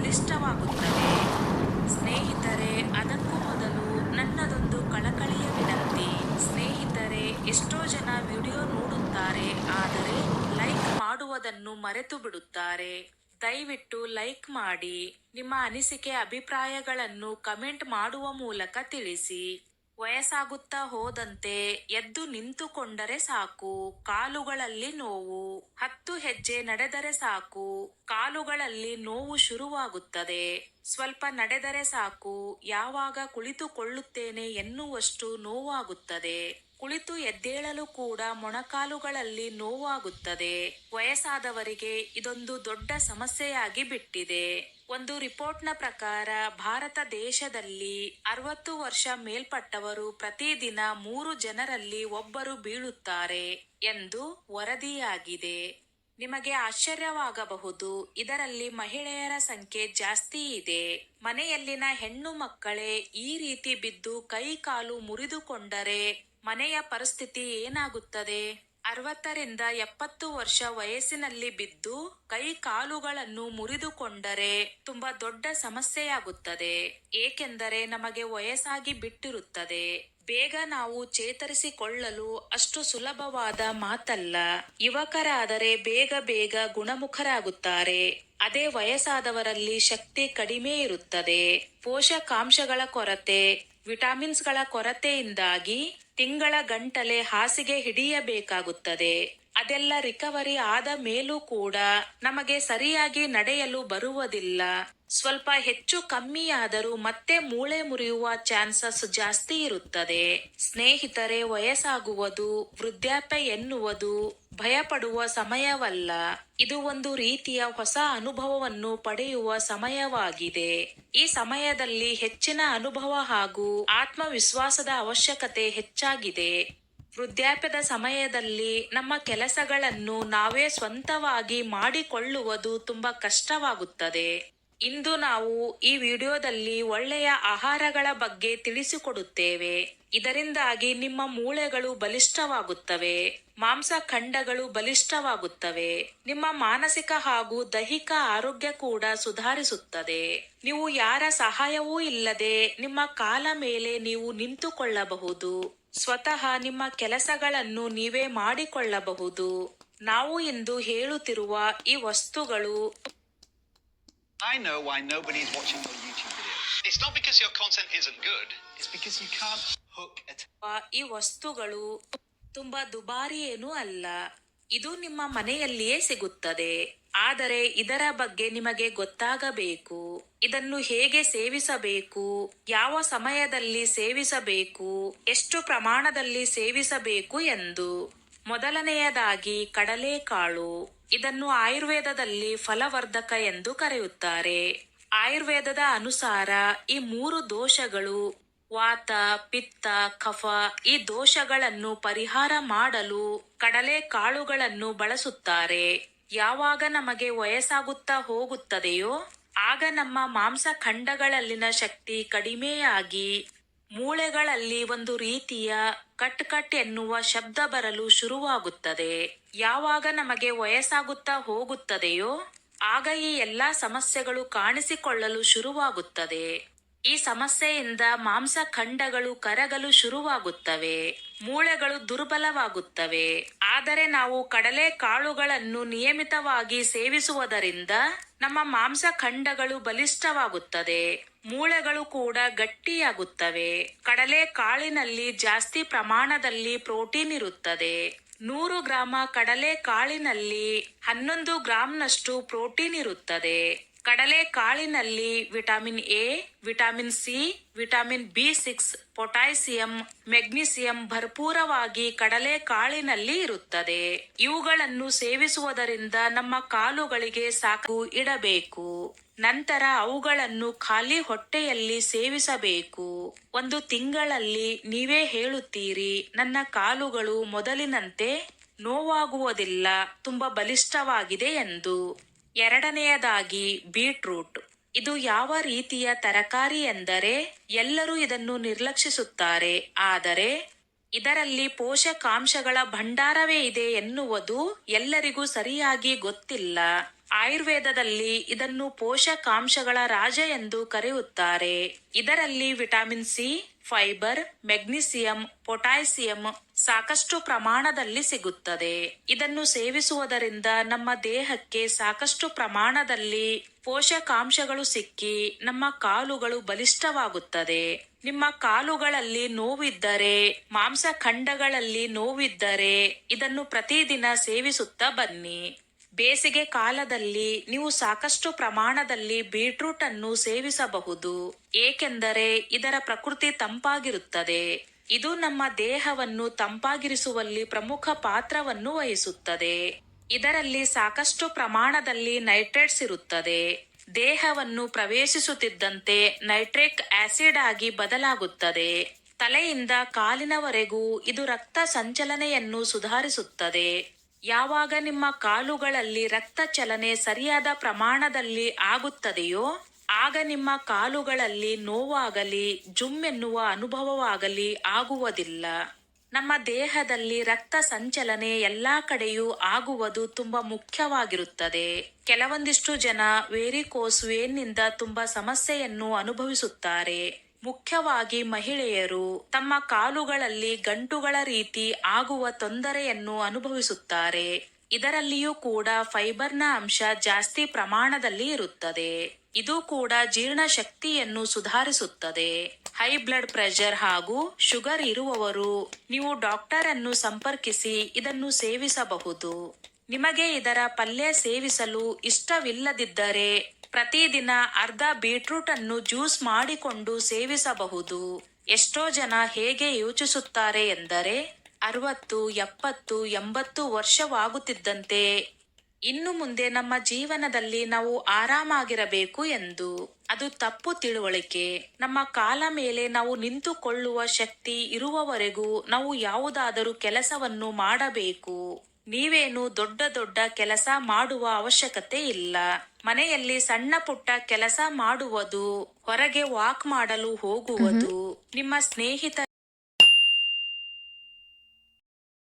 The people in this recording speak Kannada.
ಬಲಿಷ್ಠವಾಗುತ್ತವೆ. ಸ್ನೇಹಿತರೆ, ಅದಕ್ಕೂ ಮೊದಲು ನನ್ನದೊಂದು ಕಳಕಳಿಯ ವಿನಂತಿ. ಸ್ನೇಹಿತರೆ, ಎಷ್ಟೋ ಜನ ವಿಡಿಯೋ ನೋಡುತ್ತಾರೆ, ಆದರೆ ಲೈಕ್ ಮಾಡುವುದನ್ನು ಮರೆತು ಬಿಡುತ್ತಾರೆ. ದಯವಿಟ್ಟು ಲೈಕ್ ಮಾಡಿ. ನಿಮ್ಮ ಅನಿಸಿಕೆ ಅಭಿಪ್ರಾಯಗಳನ್ನು ಕಮೆಂಟ್ ಮಾಡುವ ಮೂಲಕ ತಿಳಿಸಿ. ವಯಸ್ಸಾಗುತ್ತಾ ಹೋದಂತೆ ಎದ್ದು ನಿಂತುಕೊಂಡರೆ ಸಾಕು, ಕಾಲುಗಳಲ್ಲಿ ನೋವು. 10 ಹೆಜ್ಜೆ ನಡೆದರೆ ಸಾಕು, ಕಾಲುಗಳಲ್ಲಿ ನೋವು ಶುರುವಾಗುತ್ತದೆ. ಸ್ವಲ್ಪ ನಡೆದರೆ ಸಾಕು, ಯಾವಾಗ ಕುಳಿತುಕೊಳ್ಳುತ್ತೇನೆ ಎನ್ನುವಷ್ಟು ನೋವಾಗುತ್ತದೆ. ಕುಳಿತು ಎದ್ದೇಳಲು ಕೂಡ ಮೊಣಕಾಲುಗಳಲ್ಲಿ ನೋವಾಗುತ್ತದೆ. ವಯಸ್ಸಾದವರಿಗೆ ಇದೊಂದು ದೊಡ್ಡ ಸಮಸ್ಯೆಯಾಗಿ ಬಿಟ್ಟಿದೆ. ಒಂದು ರಿಪೋರ್ಟ್ನ ಪ್ರಕಾರ ಭಾರತ ದೇಶದಲ್ಲಿ 60 ವರ್ಷ ಮೇಲ್ಪಟ್ಟವರು ಪ್ರತಿದಿನ 3 ಜನರಲ್ಲಿ ಒಬ್ಬರು ಬೀಳುತ್ತಾರೆ ಎಂದು ವರದಿಯಾಗಿದೆ. ನಿಮಗೆ ಆಶ್ಚರ್ಯವಾಗಬಹುದು, ಇದರಲ್ಲಿ ಮಹಿಳೆಯರ ಸಂಖ್ಯೆ ಜಾಸ್ತಿ ಇದೆ. ಮನೆಯಲ್ಲಿನ ಹೆಣ್ಣು ಮಕ್ಕಳೇ ಈ ರೀತಿ ಬಿದ್ದು ಕೈ ಕಾಲು ಮುರಿದುಕೊಂಡರೆ ಮನೆಯ ಪರಿಸ್ಥಿತಿ ಏನಾಗುತ್ತದೆ? 60ರಿಂದ 70 ವರ್ಷ ವಯಸ್ಸಿನಲ್ಲಿ ಬಿದ್ದು ಕೈ ಕಾಲುಗಳನ್ನು ಮುರಿದುಕೊಂಡರೆ ತುಂಬಾ ದೊಡ್ಡ ಸಮಸ್ಯೆಯಾಗುತ್ತದೆ. ಏಕೆಂದರೆ ನಮಗೆ ವಯಸ್ಸಾಗಿ ಬಿಟ್ಟಿರುತ್ತದೆ. ಬೇಗ ನಾವು ಚೇತರಿಸಿಕೊಳ್ಳಲು ಅಷ್ಟು ಸುಲಭವಾದ ಮಾತಲ್ಲ. ಯುವಕರಾದರೆ ಬೇಗ ಬೇಗ ಗುಣಮುಖರಾಗುತ್ತಾರೆ. ಅದೇ ವಯಸ್ಸಾದವರಲ್ಲಿ ಶಕ್ತಿ ಕಡಿಮೆ ಇರುತ್ತದೆ. ಪೋಷಕಾಂಶಗಳ ಕೊರತೆ, ವಿಟಮಿನ್ಸ್ಗಳ ಕೊರತೆಯಿಂದಾಗಿ ತಿಂಗಳ ಗಂಟಲೆ ಹಾಸಿಗೆ ಹಿಡಿಯಬೇಕಾಗುತ್ತದೆ. ಅದೆಲ್ಲ ರಿಕವರಿ ಆದ ಮೇಲೂ ಕೂಡ ನಮಗೆ ಸರಿಯಾಗಿ ನಡೆಯಲು ಬರುವುದಿಲ್ಲ. ಸ್ವಲ್ಪ ಹೆಚ್ಚು ಕಮ್ಮಿಯಾದರೂ ಮತ್ತೆ ಮೂಳೆ ಮುರಿಯುವ ಚಾನ್ಸಸ್ ಜಾಸ್ತಿ ಇರುತ್ತದೆ. ಸ್ನೇಹಿತರೆ, ವಯಸ್ಸಾಗುವುದು, ವೃದ್ಧಾಪ್ಯ ಎನ್ನುವುದು ಭಯಪಡುವ ಸಮಯವಲ್ಲ. ಇದು ಒಂದು ರೀತಿಯ ಹೊಸ ಅನುಭವವನ್ನು ಪಡೆಯುವ ಸಮಯವಾಗಿದೆ. ಈ ಸಮಯದಲ್ಲಿ ಹೆಚ್ಚಿನ ಅನುಭವ ಹಾಗೂ ಆತ್ಮವಿಶ್ವಾಸದ ಅವಶ್ಯಕತೆ ಹೆಚ್ಚಾಗಿದೆ. ವೃದ್ಧಾಪ್ಯದ ಸಮಯದಲ್ಲಿ ನಮ್ಮ ಕೆಲಸಗಳನ್ನು ನಾವೇ ಸ್ವಂತವಾಗಿ ಮಾಡಿಕೊಳ್ಳುವುದು ತುಂಬಾ ಕಷ್ಟವಾಗುತ್ತದೆ. ಇಂದು ನಾವು ಈ ವಿಡಿಯೋದಲ್ಲಿ ಒಳ್ಳೆಯ ಆಹಾರಗಳ ಬಗ್ಗೆ ತಿಳಿಸಿಕೊಡುತ್ತೇವೆ. ಇದರಿಂದಾಗಿ ನಿಮ್ಮ ಮೂಳೆಗಳು ಬಲಿಷ್ಠವಾಗುತ್ತವೆ, ಮಾಂಸಖಂಡಗಳು ಬಲಿಷ್ಠವಾಗುತ್ತವೆ, ನಿಮ್ಮ ಮಾನಸಿಕ ಹಾಗೂ ದೈಹಿಕ ಆರೋಗ್ಯ ಕೂಡ ಸುಧಾರಿಸುತ್ತದೆ. ನೀವು ಯಾರ ಸಹಾಯವೂ ಇಲ್ಲದೆ ನಿಮ್ಮ ಕಾಲ ಮೇಲೆ ನೀವು ನಿಂತುಕೊಳ್ಳಬಹುದು. ಸ್ವತಃ ನಿಮ್ಮ ಕೆಲಸಗಳನ್ನು ನೀವೇ ಮಾಡಿಕೊಳ್ಳಬಹುದು. ನಾವು ಇಂದು ಹೇಳುತ್ತಿರುವ ಈ ವಸ್ತುಗಳು I know why nobody's watching your YouTube videos. It's not because your content isn't good. It's because you can't hook a ಈ ವಸ್ತುಗಳು ತುಂಬಾ ದುಬಾರಿ ಏನೂ ಅಲ್ಲ. ಇದು ನಿಮ್ಮ ಮನೆಯಲ್ಲಿಯೇ ಸಿಗುತ್ತದೆ. ಆದರೆ ಇದರ ಬಗ್ಗೆ ನಿಮಗೆ ಗೊತ್ತಾಗಬೇಕು. ಇದನ್ನು ಹೇಗೆ ಸೇವಿಸಬೇಕು, ಯಾವ ಸಮಯದಲ್ಲಿ ಸೇವಿಸಬೇಕು, ಎಷ್ಟು ಪ್ರಮಾಣದಲ್ಲಿ ಸೇವಿಸಬೇಕು ಎಂದು. ಮೊದಲನೆಯದಾಗಿ ಕಡಲೆಕಾಳು. ಇದನ್ನು ಆಯುರ್ವೇದದಲ್ಲಿ ಫಲವರ್ಧಕ ಎಂದು ಕರೆಯುತ್ತಾರೆ. ಆಯುರ್ವೇದದ ಅನುಸಾರ ಈ 3 ದೋಷಗಳು, ವಾತ, ಪಿತ್ತ, ಕಫ, ಈ ದೋಷಗಳನ್ನು ಪರಿಹಾರ ಮಾಡಲು ಕಡಲೆಕಾಳುಗಳನ್ನು ಬಳಸುತ್ತಾರೆ. ಯಾವಾಗ ನಮಗೆ ವಯಸ್ಸಾಗುತ್ತಾ ಹೋಗುತ್ತದೆಯೋ ಆಗ ನಮ್ಮ ಮಾಂಸಖಂಡಗಳಲ್ಲಿನ ಶಕ್ತಿ ಕಡಿಮೆಯಾಗಿ ಮೂಳೆಗಳಲ್ಲಿ ಒಂದು ರೀತಿಯ ಕಟ್ ಕಟ್ ಎನ್ನುವ ಶಬ್ದ ಬರಲು ಶುರುವಾಗುತ್ತದೆ. ಯಾವಾಗ ನಮಗೆ ವಯಸ್ಸಾಗುತ್ತಾ ಹೋಗುತ್ತದೆಯೋ ಆಗ ಈ ಎಲ್ಲಾ ಸಮಸ್ಯೆಗಳು ಕಾಣಿಸಿಕೊಳ್ಳಲು ಶುರುವಾಗುತ್ತದೆ. ಈ ಸಮಸ್ಯೆಯಿಂದ ಮಾಂಸಖಂಡಗಳು ಕರಗಲು ಶುರುವಾಗುತ್ತವೆ, ಮೂಳೆಗಳು ದುರ್ಬಲವಾಗುತ್ತವೆ. ಆದರೆ ನಾವು ಕಡಲೆಕಾಳುಗಳನ್ನು ನಿಯಮಿತವಾಗಿ ಸೇವಿಸುವುದರಿಂದ ನಮ್ಮ ಮಾಂಸಖಂಡಗಳು ಬಲಿಷ್ಠವಾಗುತ್ತದೆ, ಮೂಳೆಗಳು ಕೂಡ ಗಟ್ಟಿಯಾಗುತ್ತವೆ. ಕಡಲೆಕಾಳಿನಲ್ಲಿ ಜಾಸ್ತಿ ಪ್ರಮಾಣದಲ್ಲಿ ಪ್ರೋಟೀನ್ ಇರುತ್ತದೆ. 100 ಗ್ರಾಮ ಕಡಲೆಕಾಳಿನಲ್ಲಿ 11 ಗ್ರಾಂನಷ್ಟು ಪ್ರೋಟೀನ್ ಇರುತ್ತದೆ. ಕಡಲೆಕಾಳಿನಲ್ಲಿ vitamin A, vitamin C, vitamin B6, potassium, magnesium ಭರ್ಪೂರವಾಗಿ ಕಡಲೆಕಾಳಿನಲ್ಲಿ ಇರುತ್ತದೆ. ಇವುಗಳನ್ನು ಸೇವಿಸುವುದರಿಂದ ನಮ್ಮ ಕಾಲುಗಳಿಗೆ ಸಾಕು ಇಡಬೇಕು. ನಂತರ ಅವುಗಳನ್ನು ಖಾಲಿ ಹೊಟ್ಟೆಯಲ್ಲಿ ಸೇವಿಸಬೇಕು. 1 ತಿಂಗಳಲ್ಲಿ ನೀವೇ ಹೇಳುತ್ತೀರಿ, ನನ್ನ ಕಾಲುಗಳು ಮೊದಲಿನಂತೆ ನೋವಾಗುವುದಿಲ್ಲ, ತುಂಬಾ ಬಲಿಷ್ಠವಾಗಿದೆ ಎಂದು. ಎರಡನೆಯದಾಗಿ ಬೀಟ್ರೂಟ್. ಇದು ಯಾವ ರೀತಿಯ ತರಕಾರಿ ಎಂದರೆ ಎಲ್ಲರೂ ಇದನ್ನು ನಿರ್ಲಕ್ಷಿಸುತ್ತಾರೆ. ಆದರೆ ಇದರಲ್ಲಿ ಪೋಷಕಾಂಶಗಳ ಭಂಡಾರವೇ ಇದೆ ಎನ್ನುವುದು ಎಲ್ಲರಿಗೂ ಸರಿಯಾಗಿ ಗೊತ್ತಿಲ್ಲ. ಆಯುರ್ವೇದದಲ್ಲಿ ಇದನ್ನು ಪೋಷಕಾಂಶಗಳ ರಾಜ ಎಂದು ಕರೆಯುತ್ತಾರೆ. ಇದರಲ್ಲಿ vitamin C, fibre, magnesium, potassium ಸಾಕಷ್ಟು ಪ್ರಮಾಣದಲ್ಲಿ ಸಿಗುತ್ತದೆ. ಇದನ್ನು ಸೇವಿಸುವುದರಿಂದ ನಮ್ಮ ದೇಹಕ್ಕೆ ಸಾಕಷ್ಟು ಪ್ರಮಾಣದಲ್ಲಿ ಪೋಷಕಾಂಶಗಳು ಸಿಕ್ಕಿ ನಮ್ಮ ಕಾಲುಗಳು ಬಲಿಷ್ಠವಾಗುತ್ತದೆ. ನಿಮ್ಮ ಕಾಲುಗಳಲ್ಲಿ ನೋವಿದ್ದರೆ, ಮಾಂಸಖಂಡಗಳಲ್ಲಿ ನೋವಿದ್ದರೆ ಇದನ್ನು ಪ್ರತಿದಿನ ಸೇವಿಸುತ್ತಾ ಬನ್ನಿ. ಬೇಸಿಗೆ ಕಾಲದಲ್ಲಿ ನೀವು ಸಾಕಷ್ಟು ಪ್ರಮಾಣದಲ್ಲಿ ಬೀಟ್ರೂಟ್ ಅನ್ನು ಸೇವಿಸಬಹುದು, ಏಕೆಂದರೆ ಇದರ ಪ್ರಕೃತಿ ತಂಪಾಗಿರುತ್ತದೆ. ಇದು ನಮ್ಮ ದೇಹವನ್ನು ತಂಪಾಗಿರಿಸುವಲ್ಲಿ ಪ್ರಮುಖ ಪಾತ್ರವನ್ನು ವಹಿಸುತ್ತದೆ. ಇದರಲ್ಲಿ ಸಾಕಷ್ಟು ಪ್ರಮಾಣದಲ್ಲಿ ನೈಟ್ರೇಟ್ಸ್ ಇರುತ್ತದೆ. ದೇಹವನ್ನು ಪ್ರವೇಶಿಸುತ್ತಿದ್ದಂತೆ ನೈಟ್ರಿಕ್ ಆಸಿಡ್ ಆಗಿ ಬದಲಾಗುತ್ತದೆ. ತಲೆಯಿಂದ ಕಾಲಿನವರೆಗೂ ಇದು ರಕ್ತ ಸಂಚಲನೆಯನ್ನು ಸುಧಾರಿಸುತ್ತದೆ. ಯಾವಾಗ ನಿಮ್ಮ ಕಾಲುಗಳಲ್ಲಿ ರಕ್ತ ಚಲನೆ ಸರಿಯಾದ ಪ್ರಮಾಣದಲ್ಲಿ ಆಗುತ್ತದೆಯೋ ಆಗ ನಿಮ್ಮ ಕಾಲುಗಳಲ್ಲಿ ನೋವಾಗಲಿ ಜುಮ್ಮೆನ್ನುವ ಅನುಭವವಾಗಲಿ ಆಗುವುದಿಲ್ಲ. ನಮ್ಮ ದೇಹದಲ್ಲಿ ರಕ್ತ ಸಂಚಲನೆ ಎಲ್ಲಾ ಕಡೆಯೂ ಆಗುವುದು ತುಂಬಾ ಮುಖ್ಯವಾಗಿರುತ್ತದೆ. ಕೆಲವೊಂದಿಷ್ಟು ಜನ ವೇರಿಕೋಸ್ ವೇನ್ನಿಂದ ತುಂಬಾ ಸಮಸ್ಯೆಯನ್ನು ಅನುಭವಿಸುತ್ತಾರೆ. ಮುಖ್ಯವಾಗಿ ಮಹಿಳೆಯರು ತಮ್ಮ ಕಾಲುಗಳಲ್ಲಿ ಗಂಟುಗಳ ರೀತಿ ಆಗುವ ತೊಂದರೆಯನ್ನು ಅನುಭವಿಸುತ್ತಾರೆ. ಇದರಲ್ಲಿಯೂ ಕೂಡ ಫೈಬರ್ನ ಅಂಶ ಜಾಸ್ತಿ ಪ್ರಮಾಣದಲ್ಲಿ ಇರುತ್ತದೆ. ಇದು ಕೂಡ ಜೀರ್ಣ ಶಕ್ತಿಯನ್ನು ಸುಧಾರಿಸುತ್ತದೆ. ಹೈ ಬ್ಲಡ್ ಪ್ರೆಷರ್ ಹಾಗೂ ಶುಗರ್ ಇರುವವರು ನೀವು ಡಾಕ್ಟರ್ ಅನ್ನು ಸಂಪರ್ಕಿಸಿ ಇದನ್ನು ಸೇವಿಸಬಹುದು. ನಿಮಗೆ ಇದರ ಪಲ್ಯ ಸೇವಿಸಲು ಇಷ್ಟವಿಲ್ಲದಿದ್ದರೆ ಪ್ರತಿದಿನ ಅರ್ಧ ಬೀಟ್ರೂಟ್ ಅನ್ನು ಜ್ಯೂಸ್ ಮಾಡಿಕೊಂಡು ಸೇವಿಸಬಹುದು. ಎಷ್ಟೋ ಜನ ಹೇಗೆ ಯೋಚಿಸುತ್ತಾರೆ ಎಂದರೆ 60, 70, 80 ವರ್ಷವಾಗುತ್ತಿದ್ದಂತೆ ಇನ್ನು ಮುಂದೆ ನಮ್ಮ ಜೀವನದಲ್ಲಿ ನಾವು ಆರಾಮಾಗಿರಬೇಕು ಎಂದು. ಅದು ತಪ್ಪು ತಿಳುವಳಿಕೆ. ನಮ್ಮ ಕಾಲ ಮೇಲೆ ನಾವು ನಿಂತುಕೊಳ್ಳುವ ಶಕ್ತಿ ಇರುವವರೆಗೂ ನಾವು ಯಾವುದಾದರೂ ಕೆಲಸವನ್ನು ಮಾಡಬೇಕು. ನೀವೇನು ದೊಡ್ಡ ದೊಡ್ಡ ಕೆಲಸ ಮಾಡುವ ಅವಶ್ಯಕತೆ ಇಲ್ಲ. ಮನೆಯಲ್ಲಿ ಸಣ್ಣ ಪುಟ್ಟ ಕೆಲಸ ಮಾಡುವುದು, ಹೊರಗೆ ವಾಕ್ ಮಾಡಲು ಹೋಗುವುದು, ನಿಮ್ಮ ಸ್ನೇಹಿತರ